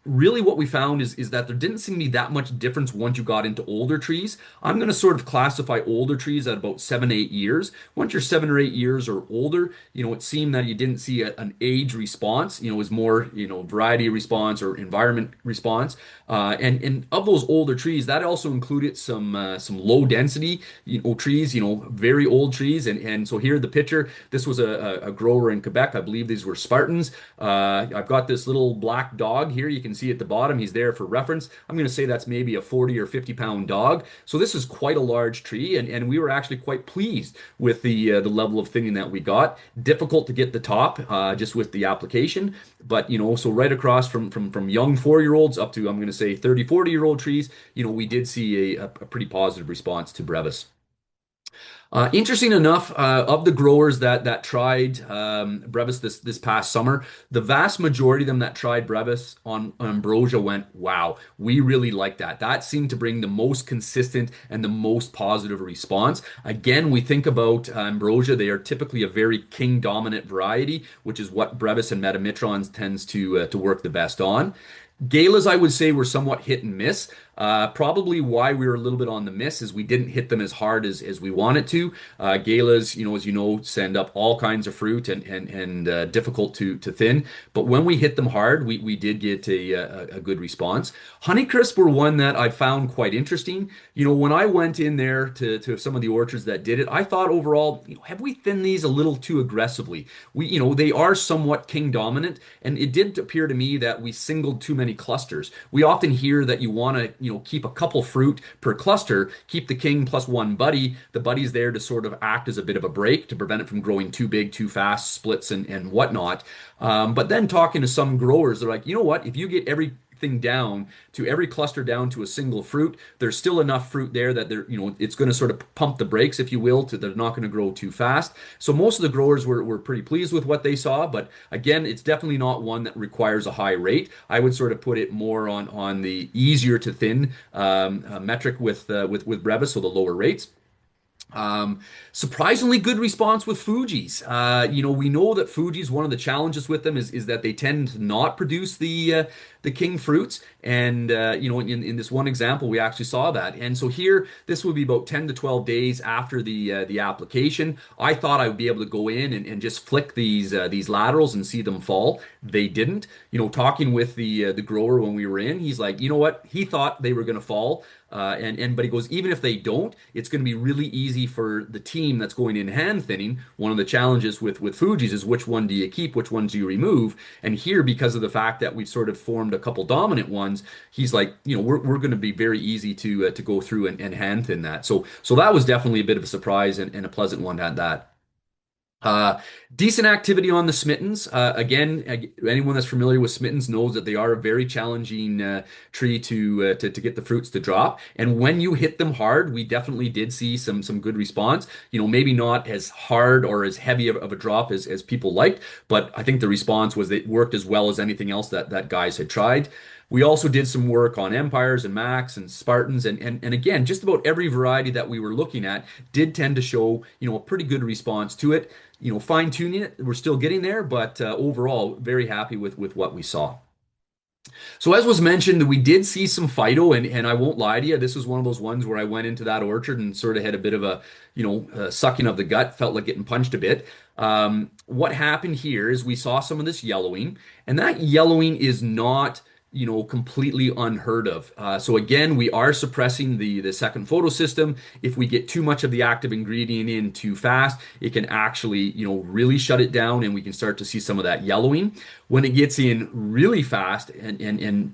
Really what we found is that there didn't seem to be that much difference once you got into older trees. I'm going to sort of classify older trees at about 7 or 8 years. Once you're 7 or 8 years or older, it seemed that you didn't see an age response. It was more, variety response or environment response. And of those older trees, that also included some low density, trees, very old trees. And so here the picture, this was a grower in Quebec. I believe these were Spartans. I've got this little black dog here. You can see at the bottom, he's there for reference. I'm going to say that's maybe a 40 or 50 pound dog. So this is quite a large tree, and we were actually quite pleased with the level of thinning that we got. Difficult to get the top just with the application, but so right across from young 4-year-olds up to, I'm going to say, 30, 40-year-old trees, we did see a pretty positive response to Brevis. Interesting enough, of the growers that tried Brevis this past summer, the vast majority of them that tried Brevis on Ambrosia went, wow, we really like that. That seemed to bring the most consistent and the most positive response. Again, we think about Ambrosia, they are typically a very king dominant variety, which is what Brevis and Metamitron tends to work the best on. Galas, I would say, were somewhat hit and miss. Probably why we were a little bit on the miss is we didn't hit them as hard as we wanted to. Galas, as send up all kinds of fruit and difficult to thin. But when we hit them hard, we did get a good response. Honeycrisp were one that I found quite interesting. When I went in there to some of the orchards that did it, I thought overall, have we thinned these a little too aggressively? They are somewhat king dominant, and it did appear to me that we singled too many clusters. We often hear that you want to, keep a couple fruit per cluster, keep the king plus one buddy. The buddy's there there to sort of act as a bit of a break to prevent it from growing too big, too fast, splits and whatnot. But then talking to some growers, they're like, you know what? If you get everything down to every cluster down to a single fruit, there's still enough fruit there that it's going to sort of pump the brakes, if you will, to they're not going to grow too fast. So most of the growers were pretty pleased with what they saw, but again, it's definitely not one that requires a high rate. I would sort of put it more on the easier to thin metric with brevis, so the lower rates. Um, Surprisingly good response with Fuji's. We know that Fuji's, one of the challenges with them is that they tend to not produce the king fruits. And in this one example, we actually saw that. And so here, this would be about 10 to 12 days after the application. I thought I would be able to go in and just flick these laterals and see them fall. They didn't. Talking with the grower when we were in, he's like, you know what? He thought they were going to fall. But he goes, even if they don't, it's going to be really easy for the team that's going in hand thinning. One of the challenges with Fuji's is which one do you keep, which one do you remove? And here, because of the fact that we've sort of formed a couple dominant ones, he's like, we're going to be very easy to go through and hand thin that. So that was definitely a bit of a surprise and a pleasant one at that. Uh, Decent activity on the Smittens. Again, anyone that's familiar with Smittens knows that they are a very challenging tree to get the fruits to drop. And when you hit them hard, we definitely did see some good response. Maybe not as hard or as heavy of a drop as people liked, but I think the response was that it worked as well as anything else that guys had tried. We also did some work on Empires and Macs and Spartans, and again, just about every variety that we were looking at did tend to show, a pretty good response to it. Fine tuning it, we're still getting there, but overall, very happy with what we saw. So as was mentioned, we did see some phyto, and I won't lie to you, this was one of those ones where I went into that orchard and sort of had a bit of a sucking of the gut, felt like getting punched a bit. What happened here is we saw some of this yellowing, and that yellowing is not completely unheard of. So again, we are suppressing the second photosystem. If we get too much of the active ingredient in too fast, it can actually, really shut it down, and we can start to see some of that yellowing. When it gets in really fast, and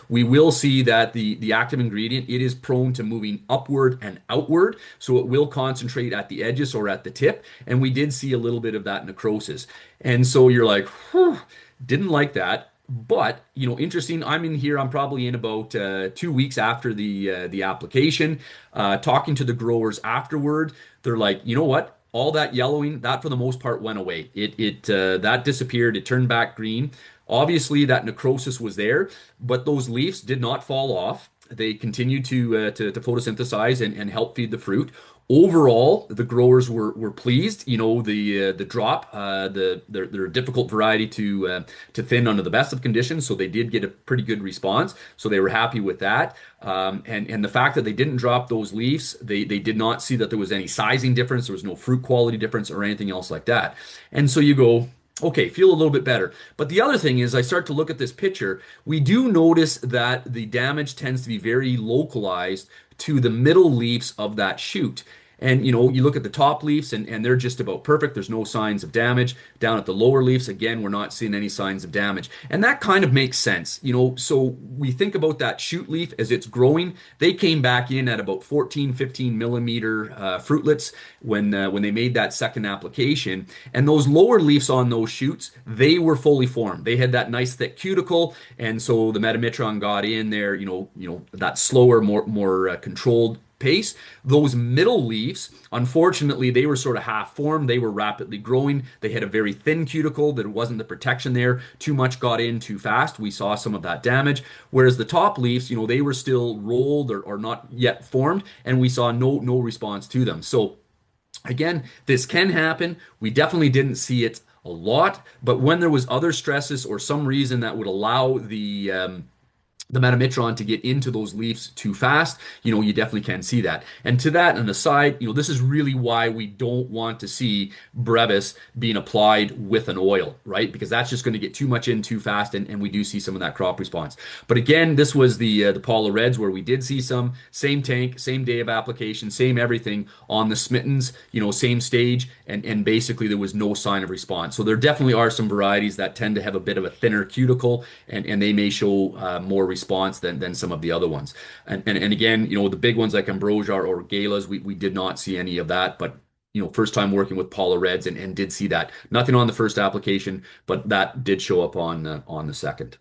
we will see that the active ingredient, it is prone to moving upward and outward, so it will concentrate at the edges or at the tip, and we did see a little bit of that necrosis. And so you're like, whew, didn't like that. But interesting. I'm in here. I'm probably in about 2 weeks after the application. Talking to the growers afterward, they're like, you know what? All that yellowing, that for the most part went away. It that disappeared. It turned back green. Obviously, that necrosis was there, but those leaves did not fall off. They continued to photosynthesize and help feed the fruit. Overall, the growers were pleased. The drop, they're a difficult variety to thin under the best of conditions, so they did get a pretty good response. So they were happy with that. And the fact that they didn't drop those leaves, they did not see that there was any sizing difference, there was no fruit quality difference or anything else like that. And so you go, okay, feel a little bit better. But the other thing is, I start to look at this picture. We do notice that the damage tends to be very localized to the middle leaves of that shoot. And you look at the top leaves and they're just about perfect. There's no signs of damage. Down at the lower leaves, again, we're not seeing any signs of damage. And that kind of makes sense. So we think about that shoot leaf as it's growing. They came back in at about 14, 15 millimeter fruitlets when they made that second application. And those lower leaves on those shoots, they were fully formed. They had that nice thick cuticle, and so the metamitron got in there. That slower, more controlled pace. Those middle leaves, unfortunately, they were sort of half formed. They were rapidly growing. They had a very thin cuticle. There wasn't the protection there. Too much got in too fast. We saw some of that damage. Whereas the top leaves, they were still rolled or not yet formed, and we saw no response to them. So again, this can happen. We definitely didn't see it a lot, but when there was other stresses or some reason that would allow the metamitron to get into those leaves too fast, you definitely can see that. And to that, and aside, this is really why we don't want to see brevis being applied with an oil, right? Because that's just going to get too much in too fast, and we do see some of that crop response. But again, this was the Paula Reds where we did see some, same tank, same day of application, same everything on the Smittens, same stage, and basically there was no sign of response. So there definitely are some varieties that tend to have a bit of a thinner cuticle, and they may show more response than some of the other ones. And again, the big ones like Ambrosia or Galas, we did not see any of that, but first time working with Paula Reds and did see that. Nothing on the first application, but that did show up on the second.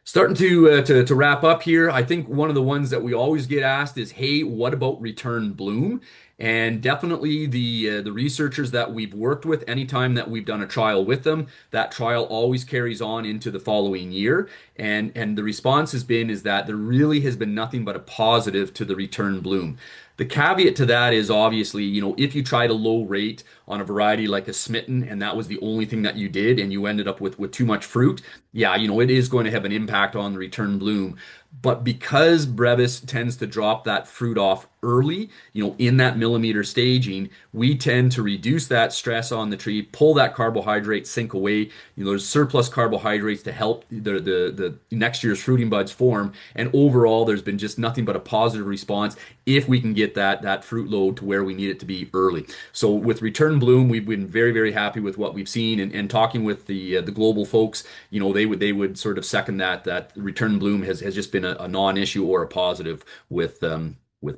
Starting to wrap up here, I think one of the ones that we always get asked is, "Hey, what about return bloom?" And definitely the researchers that we've worked with, anytime that we've done a trial with them, that trial always carries on into the following year. And the response has been is that there really has been nothing but a positive to the return bloom. The caveat to that is obviously, if you tried a low rate on a variety like a smitten and that was the only thing that you did and you ended up with too much fruit, yeah, it is going to have an impact on the return bloom. But because brevis tends to drop that fruit off early, in that millimeter staging, we tend to reduce that stress on the tree, pull that carbohydrate sink away. There's surplus carbohydrates to help the next year's fruiting buds form. And overall, there's been just nothing but a positive response if we can get that fruit load to where we need it to be early. So with return bloom, we've been very, very happy with what we've seen, and talking with the global folks, they would sort of second that return bloom has just been a non-issue or a positive with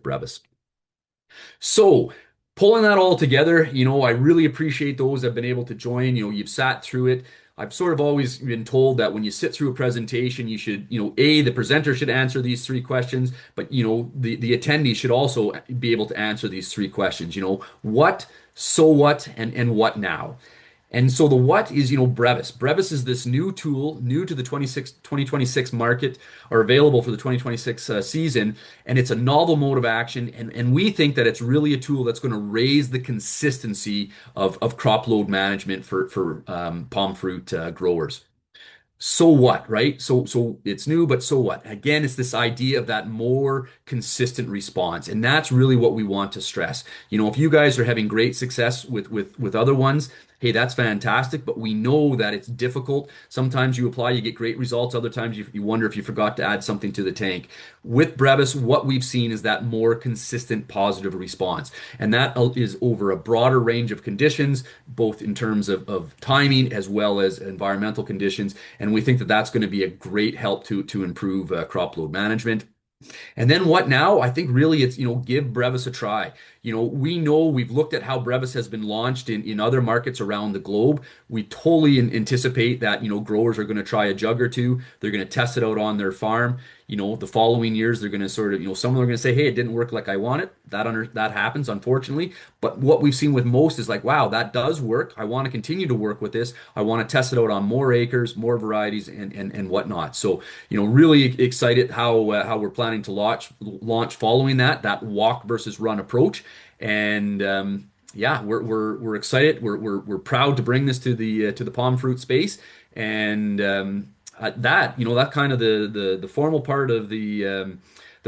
brevis. So, pulling that all together, I really appreciate those that have been able to join. You've sat through it. I've sort of always been told that when you sit through a presentation, you should, the presenter should answer these three questions, but, the attendee should also be able to answer these three questions. What, so what, and what now? And so the what is, Brevis. Brevis is this new tool, new to the 2026 market, or available for the 2026 season, and it's a novel mode of action. And we think that it's really a tool that's going to raise the consistency of crop load management for palm fruit growers. So what, right? So it's new, but so what? Again, it's this idea of that more consistent response, and that's really what we want to stress. If you guys are having great success with other ones, hey, that's fantastic, but we know that it's difficult. Sometimes you apply, you get great results. Other times you wonder if you forgot to add something to the tank. With Brevis, what we've seen is that more consistent positive response, and that is over a broader range of conditions, both in terms of timing as well as environmental conditions. And we think that that's going to be a great help to improve crop load management. And then what now? I think really it's, give Brevis a try. We know we've looked at how Brevis has been launched in other markets around the globe. We totally anticipate that, growers are going to try a jug or two. They're going to test it out on their farm. The following years, they're going to sort of, some of them are going to say, hey, it didn't work like I want it. That happens, unfortunately. But what we've seen with most is like, wow, that does work. I want to continue to work with this. I want to test it out on more acres, more varieties, and whatnot. So, really excited how we're planning to launch following that walk versus run approach. And yeah, we're excited. We're proud to bring this to the palm fruit space. And that kind of the formal part of the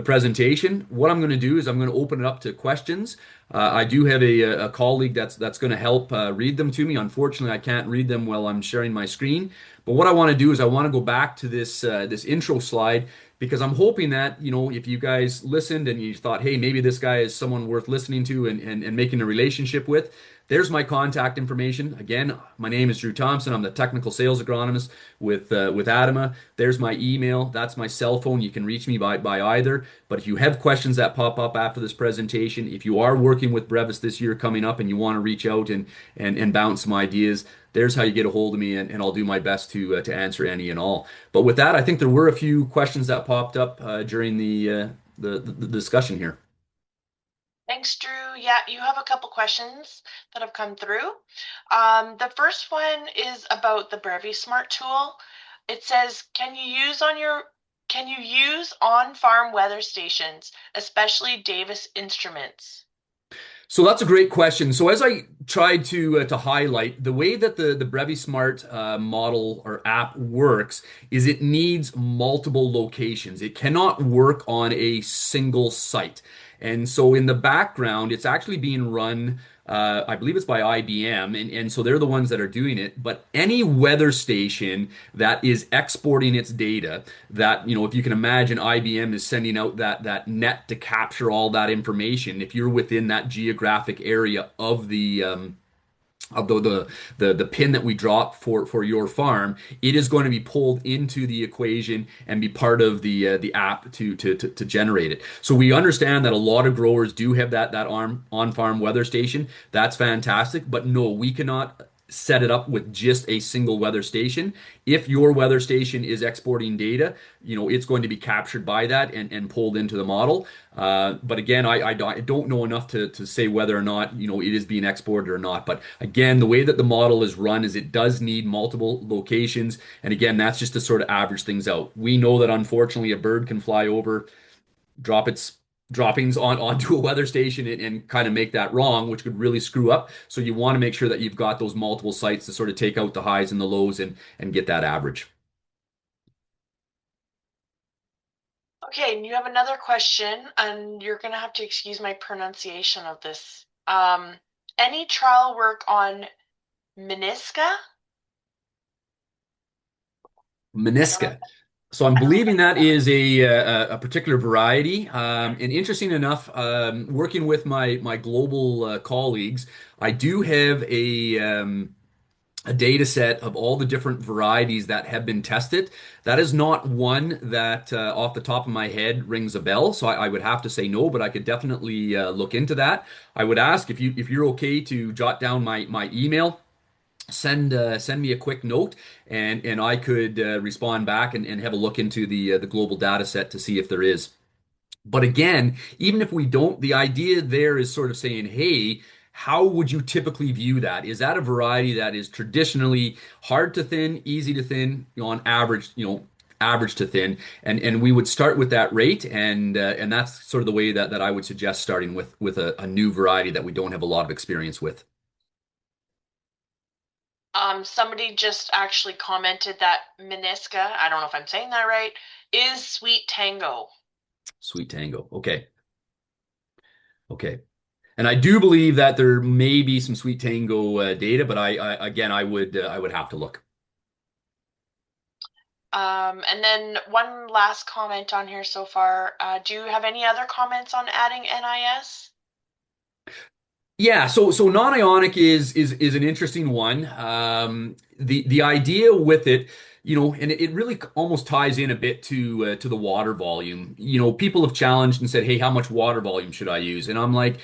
presentation. What I'm going to do is I'm going to open it up to questions. I do have a colleague that's going to help read them to me. Unfortunately, I can't read them while I'm sharing my screen. But what I want to do is I want to go back to this intro slide, because I'm hoping that, if you guys listened and you thought, hey, maybe this guy is someone worth listening to and making a relationship with, there's my contact information. Again, my name is Drew Thompson. I'm the technical sales agronomist with Adama. There's my email. That's my cell phone. You can reach me by either. But if you have questions that pop up after this presentation, if you are working with Brevis this year coming up and you want to reach out and bounce some ideas, there's how you get a hold of me, and I'll do my best to answer any and all. But with that, I think there were a few questions that popped up during the discussion here. Thanks, Drew. Yeah, you have a couple questions that have come through. The first one is about the BREVIS Smart tool. It says, can you use on-farm weather stations, especially Davis instruments? So that's a great question. So as I tried to highlight, the way that the Brevi Smart model or app works is it needs multiple locations. It cannot work on a single site. And so in the background, it's actually being run, I believe it's by IBM, and so they're the ones that are doing it. But any weather station that is exporting its data, that, if you can imagine, IBM is sending out that net to capture all that information. If you're within that geographic area of the pin that we drop for your farm, it is going to be pulled into the equation and be part of the app to generate it. So we understand that a lot of growers do have that on farm weather station. That's fantastic, but no, we cannot set it up with just a single weather station. If your weather station is exporting data, it's going to be captured by that and pulled into the model. But again, I don't know enough to say whether or not, it is being exported or not. But again, the way that the model is run is it does need multiple locations. And again, that's just to sort of average things out. We know that unfortunately a bird can fly over, drop its droppings onto a weather station and kind of make that wrong, which could really screw up. So you want to make sure that you've got those multiple sites to sort of take out the highs and the lows and get that average. Okay, and you have another question, and you're going to have to excuse my pronunciation of this. Any trial work on Miniska? I don't know. Menisca. So I'm I don't know if I believing said that that right. is a particular variety. And interesting enough, working with my global colleagues, I do have a data set of all the different varieties that have been tested. That is not one that off the top of my head rings a bell. So I would have to say no, but I could definitely look into that. I would ask if you're okay to jot down my email. Send me a quick note and I could respond back and have a look into the global data set to see if there is. But again, even if we don't, the idea there is sort of saying, hey, how would you typically view that? Is that a variety that is traditionally hard to thin, easy to thin, on average, average to thin, and we would start with that rate, and that's sort of the way that I would suggest starting with a new variety that we don't have a lot of experience with. Somebody just actually commented that Miniska, I don't know if I'm saying that right, is Sweet Tango. Sweet Tango. Okay. Okay. And I do believe that there may be some Sweet Tango data, but I again, I would have to look. And then one last comment on here so far. Do you have any other comments on adding NIS? Yeah, so non-ionic is an interesting one. The idea with it, and it really almost ties in a bit to the water volume. People have challenged and said, "Hey, how much water volume should I use?" And I'm like,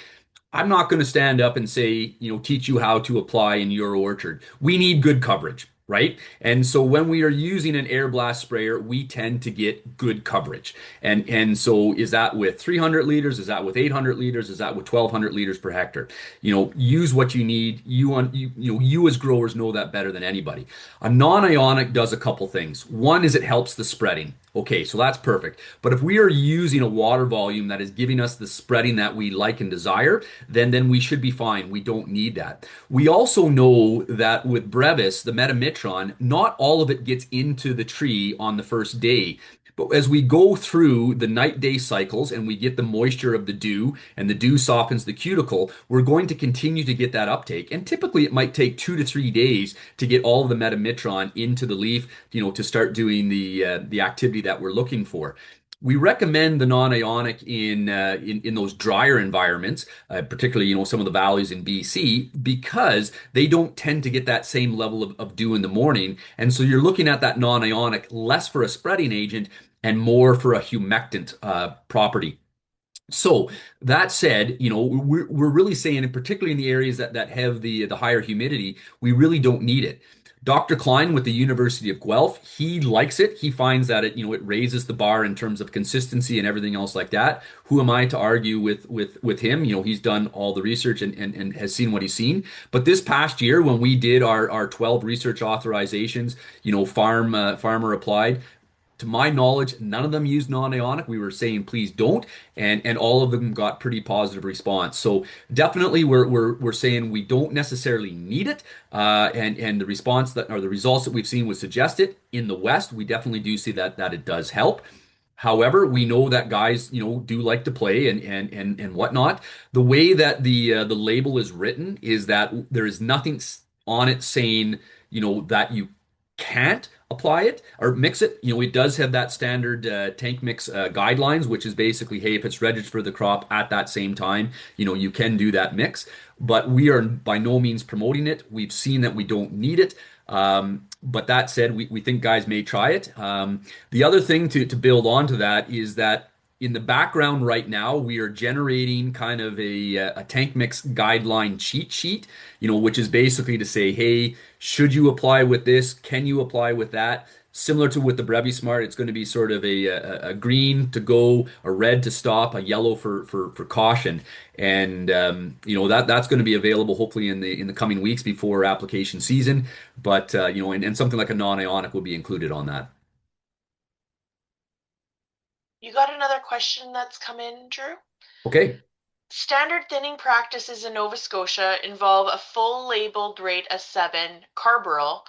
I'm not going to stand up and say, teach you how to apply in your orchard. We need good coverage, right? And so when we are using an air blast sprayer, we tend to get good coverage. And so is that with 300 liters? Is that with 800 liters? Is that with 1200 liters per hectare? Use what you need. You as growers know that better than anybody. A non-ionic does a couple things. One is it helps the spreading. Okay, so that's perfect. But if we are using a water volume that is giving us the spreading that we like and desire, then we should be fine. We don't need that. We also know that with Brevis, the metamitron, not all of it gets into the tree on the first day. But as we go through the night-day cycles and we get the moisture of the dew and the dew softens the cuticle, we're going to continue to get that uptake. And typically it might take 2 to 3 days to get all of the metamitron into the leaf, to start doing the activity that we're looking for. We recommend the non-ionic in those drier environments, particularly some of the valleys in BC, because they don't tend to get that same level of dew in the morning, and so you're looking at that non-ionic less for a spreading agent and more for a humectant property. So that said, we're really saying, and particularly in the areas that have the higher humidity, we really don't need it. Dr. Klein with the University of Guelph, he likes it. He finds that it raises the bar in terms of consistency and everything else like that. Who am I to argue with him? He's done all the research and has seen what he's seen. But this past year, when we did our 12 research authorizations, farmer applied, to my knowledge, none of them used non-ionic. We were saying please don't, and all of them got pretty positive response. So definitely, we're saying we don't necessarily need it, and the response that or the results that we've seen would suggest it. In the West, we definitely do see that it does help. However, we know that guys, do like to play and whatnot. The way that the label is written is that there is nothing on it saying, that you can't apply it or mix it, it does have that standard tank mix guidelines, which is basically, hey, if it's registered for the crop at that same time, you can do that mix. But we are by no means promoting it. We've seen that we don't need it. But that said, we think guys may try it. The other thing to build onto that is that in the background right now, we are generating kind of a tank mix guideline cheat sheet, which is basically to say, hey, should you apply with this? Can you apply with that? Similar to with the Brevi Smart, it's going to be sort of a green to go, a red to stop, a yellow for caution, and that's going to be available hopefully in the coming weeks before application season. But and something like a non-ionic will be included on that. You got another question that's come in, Drew? Okay. Standard thinning practices in Nova Scotia involve a full labeled rate of 7 carbaryl,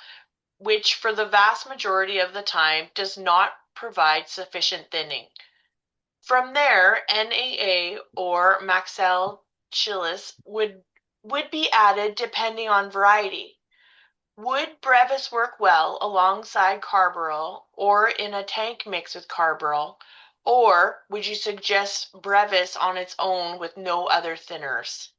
which for the vast majority of the time does not provide sufficient thinning. From there, NAA or Maxell Chilice would be added depending on variety. Would Brevis work well alongside carbaryl or in a tank mix with carbaryl? Or would you suggest Brevis on its own with no other thinners?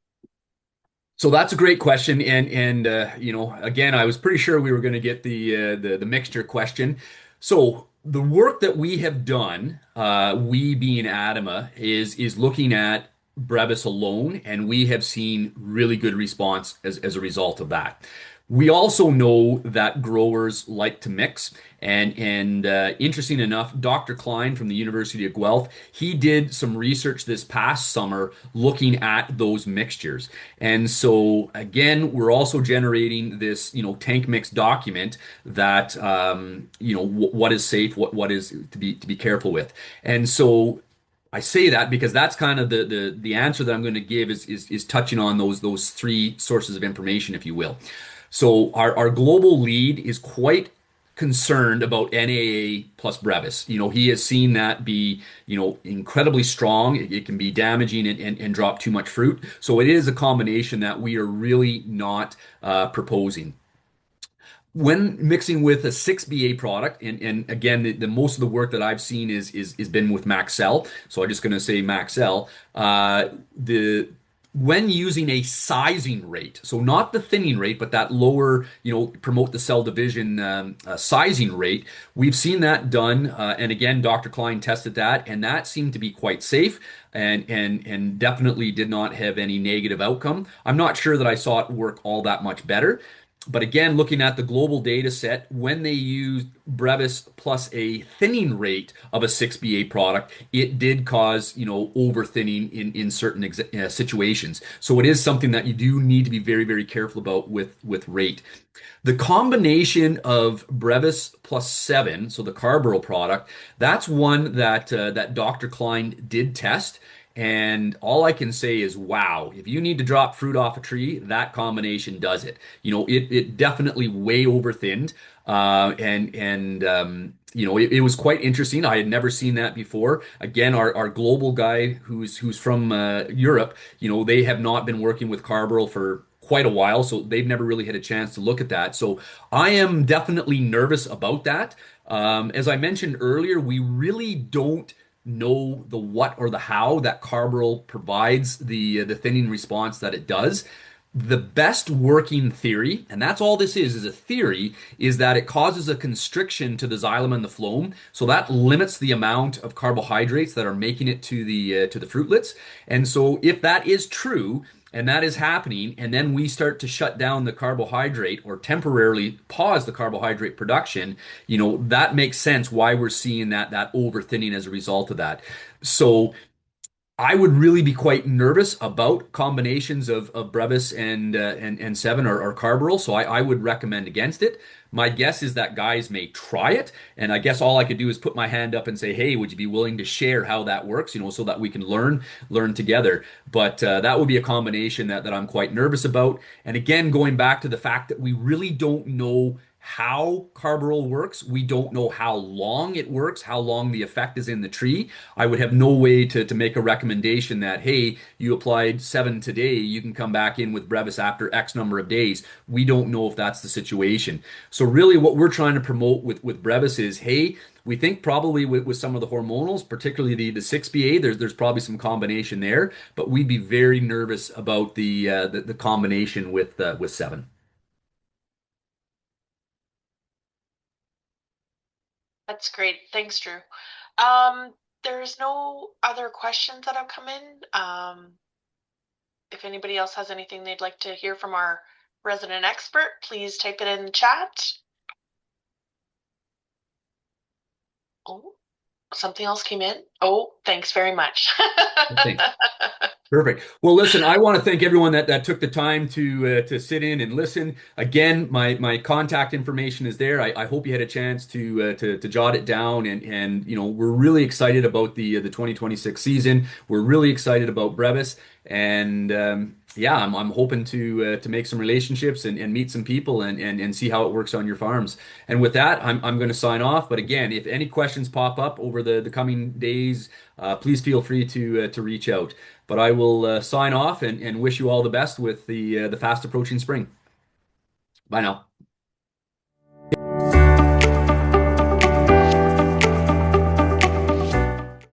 So that's a great question, and again, I was pretty sure we were going to get the mixture question. So the work that we have done, we being Adama, is looking at Brevis alone, and we have seen really good response as a result of that. We also know that growers like to mix, and interesting enough, Dr. Klein from the University of Guelph, he did some research this past summer looking at those mixtures. And so again, we're also generating this, tank mix document that what is safe, what is to be careful with. And so I say that because that's kind of the answer that I'm going to give is touching on those three sources of information, if you will. So our global lead is quite concerned about NAA plus Brevis. He has seen that be, incredibly strong. It can be damaging and drop too much fruit. So it is a combination that we are really not proposing. When mixing with a 6BA product, and again, the most of the work that I've seen is been with Maxell, so I'm just going to say Maxell. The When using a sizing rate, so not the thinning rate, but that lower, promote the cell division sizing rate, we've seen that done. And again, Dr. Klein tested that, and that seemed to be quite safe and definitely did not have any negative outcome. I'm not sure that I saw it work all that much better. But again, looking at the global data set, when they used Brevis plus a thinning rate of a 6BA product, it did cause, over thinning in certain situations. So it is something that you do need to be very, very careful about with rate. The combination of Brevis plus 7, so the carbaryl product, that's one that Dr. Klein did test. And all I can say is, wow, if you need to drop fruit off a tree, that combination does it. It definitely way over thinned. It was quite interesting. I had never seen that before. Again, our global guy who's from Europe, they have not been working with carbaryl for quite a while, so they've never really had a chance to look at that. So I am definitely nervous about that. As I mentioned earlier, we really don't know the what or the how that carbaryl provides the thinning response that it does. The best working theory, and that's all this is a theory, is that it causes a constriction to the xylem and the phloem, so that limits the amount of carbohydrates that are making it to the fruitlets. And so, if that is true, and that is happening, and then we start to shut down the carbohydrate or temporarily pause the carbohydrate production, that makes sense why we're seeing that over thinning as a result of that. So I would really be quite nervous about combinations of Brevis and 7 or carbaryl, so I would recommend against it. My guess is that guys may try it, and I guess all I could do is put my hand up and say, "Hey, would you be willing to share how that works?" So that we can learn together. But that would be a combination that I'm quite nervous about. And again, going back to the fact that we really don't know how carbaryl works. We don't know how long it works, how long the effect is in the tree. I would have no way to make a recommendation that, hey, you applied 7 today, you can come back in with Brevis after X number of days. We don't know if that's the situation. So really what we're trying to promote with Brevis is, hey, we think probably with some of the hormonals, particularly the 6-BA, there's probably some combination there, but we'd be very nervous about the combination with 7. That's great. Thanks, Drew. Um, there's no other questions that have come in. If anybody else has anything they'd like to hear from our resident expert, please type it in the chat. Oh, something else came in. Oh, thanks very much. Thanks. Perfect. Well, listen, I want to thank everyone that took the time to sit in and listen. Again, my contact information is there. I hope you had a chance to jot it down, and we're really excited about the 2026 season. We're really excited about Brevis, and yeah, I'm hoping to make some relationships and meet some people and see how it works on your farms. And with that, I'm going to sign off. But again, if any questions pop up over the coming days, please feel free to reach out. But I will sign off and wish you all the best with the fast approaching spring. Bye now.